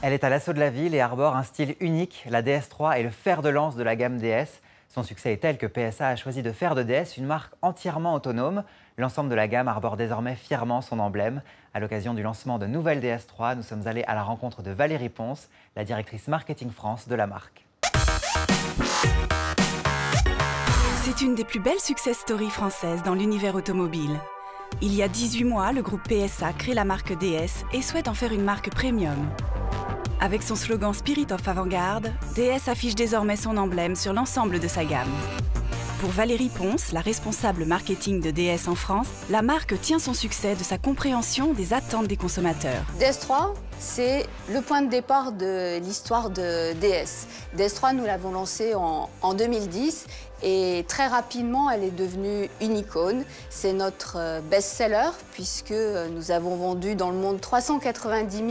Elle est à l'assaut de la ville et arbore un style unique. La DS3 est le fer de lance de la gamme DS. Son succès est tel que PSA a choisi de faire de DS une marque entièrement autonome. L'ensemble de la gamme arbore désormais fièrement son emblème. À l'occasion du lancement de nouvelle DS3, nous sommes allés à la rencontre de Valérie Ponce, la directrice marketing France de la marque. C'est une des plus belles success stories françaises dans l'univers automobile. Il y a 18 mois, le groupe PSA crée la marque DS et souhaite en faire une marque premium. Avec son slogan Spirit of Avant-Garde, DS affiche désormais son emblème sur l'ensemble de sa gamme. Pour Valérie Ponce, la responsable marketing de DS en France, la marque tient son succès de sa compréhension des attentes des consommateurs. DS3, c'est le point de départ de l'histoire de DS. DS3, nous l'avons lancée en 2010 et très rapidement, elle est devenue une icône. C'est notre best-seller puisque nous avons vendu dans le monde 390 000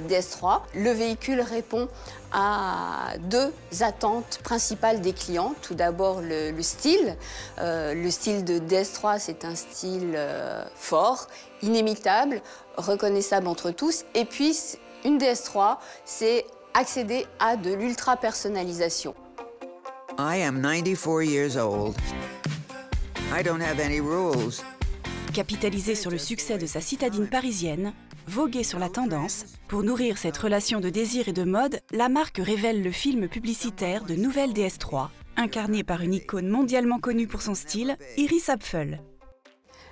DS3. Le véhicule répond à deux attentes principales des clients. Tout d'abord, le style. Le style de DS3, c'est un style fort, inimitable, reconnaissable entre tous. Et puis, une DS3, c'est accéder à de l'ultra-personnalisation. I am 94 years old. I don't have any rules. Capitaliser sur le succès de sa citadine parisienne, voguer sur la tendance, pour nourrir cette relation de désir et de mode, la marque révèle le film publicitaire de Nouvelle DS3, incarné par une icône mondialement connue pour son style, Iris Apfel.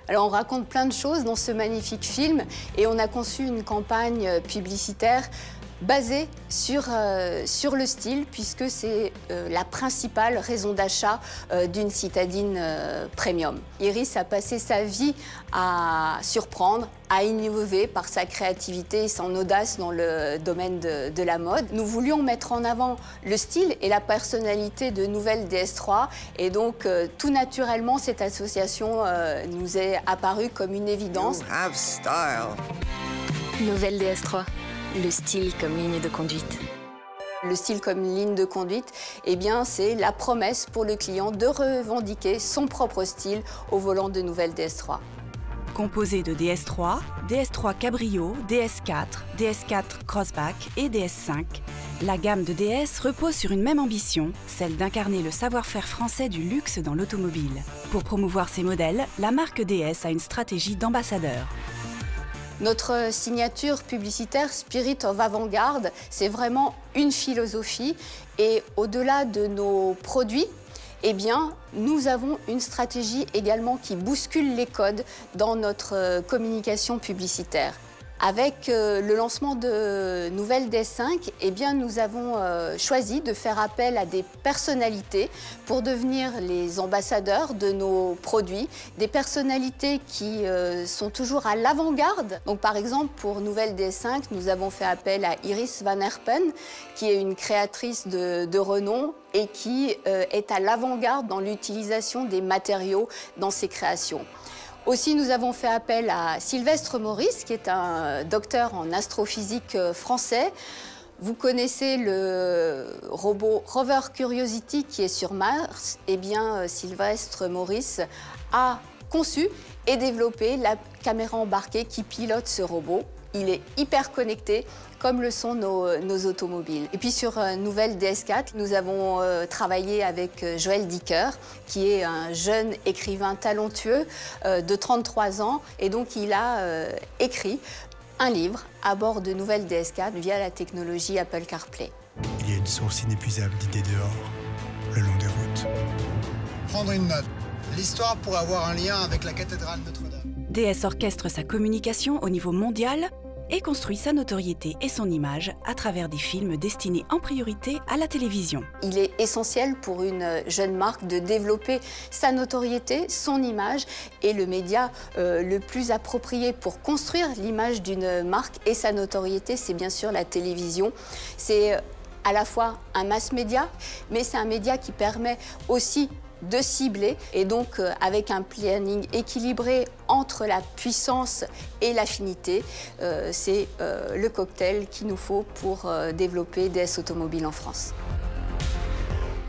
Alors on raconte plein de choses dans ce magnifique film et on a conçu une campagne publicitaire basée sur le style puisque c'est la principale raison d'achat d'une citadine premium. Iris a passé sa vie à surprendre, à innover par sa créativité et son audace dans le domaine de la mode. Nous voulions mettre en avant le style et la personnalité de Nouvelle DS3 et donc tout naturellement cette association nous est apparue comme une évidence. You have style. Nouvelle DS3, le style comme ligne de conduite. Le style comme ligne de conduite, eh bien, c'est la promesse pour le client de revendiquer son propre style au volant de Nouvelle DS3. Composé de DS3, DS3 Cabrio, DS4, DS4 Crossback et DS5, la gamme de DS repose sur une même ambition, celle d'incarner le savoir-faire français du luxe dans l'automobile. Pour promouvoir ses modèles, la marque DS a une stratégie d'ambassadeur. Notre signature publicitaire Spirit of Avant-Garde, c'est vraiment une philosophie et au-delà de nos produits, eh bien, nous avons une stratégie également qui bouscule les codes dans notre communication publicitaire. Avec le lancement de Nouvelle DS5, eh bien, nous avons choisi de faire appel à des personnalités pour devenir les ambassadeurs de nos produits, des personnalités qui sont toujours à l'avant-garde. Donc, par exemple, pour Nouvelle DS5, nous avons fait appel à Iris Van Herpen, qui est une créatrice de renom et qui est à l'avant-garde dans l'utilisation des matériaux dans ses créations. Aussi, nous avons fait appel à Sylvestre Maurice, qui est un docteur en astrophysique français. Vous connaissez le robot Rover Curiosity qui est sur Mars. Eh bien, Sylvestre Maurice a conçu et développé la caméra embarquée qui pilote ce robot. Il est hyper connecté, comme le sont nos automobiles. Et puis sur Nouvelle DS4, nous avons travaillé avec Joël Dicker, qui est un jeune écrivain talentueux de 33 ans. Et donc il a écrit un livre à bord de Nouvelle DS4 via la technologie Apple CarPlay. Il y a une source inépuisable d'idées dehors, le long des routes. Prendre une note. L'histoire pourrait avoir un lien avec la cathédrale Notre-Dame. DS orchestre sa communication au niveau mondial et construit sa notoriété et son image à travers des films destinés en priorité à la télévision. Il est essentiel pour une jeune marque de développer sa notoriété, son image et le média le plus approprié pour construire l'image d'une marque et sa notoriété, c'est bien sûr la télévision. C'est à la fois un mass média, mais c'est un média qui permet aussi de cibler et donc avec un planning équilibré entre la puissance et l'affinité, c'est le cocktail qu'il nous faut pour développer DS Automobile en France.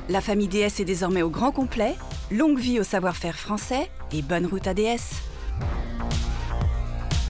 La famille DS est désormais au grand complet, longue vie au savoir-faire français et bonne route à DS.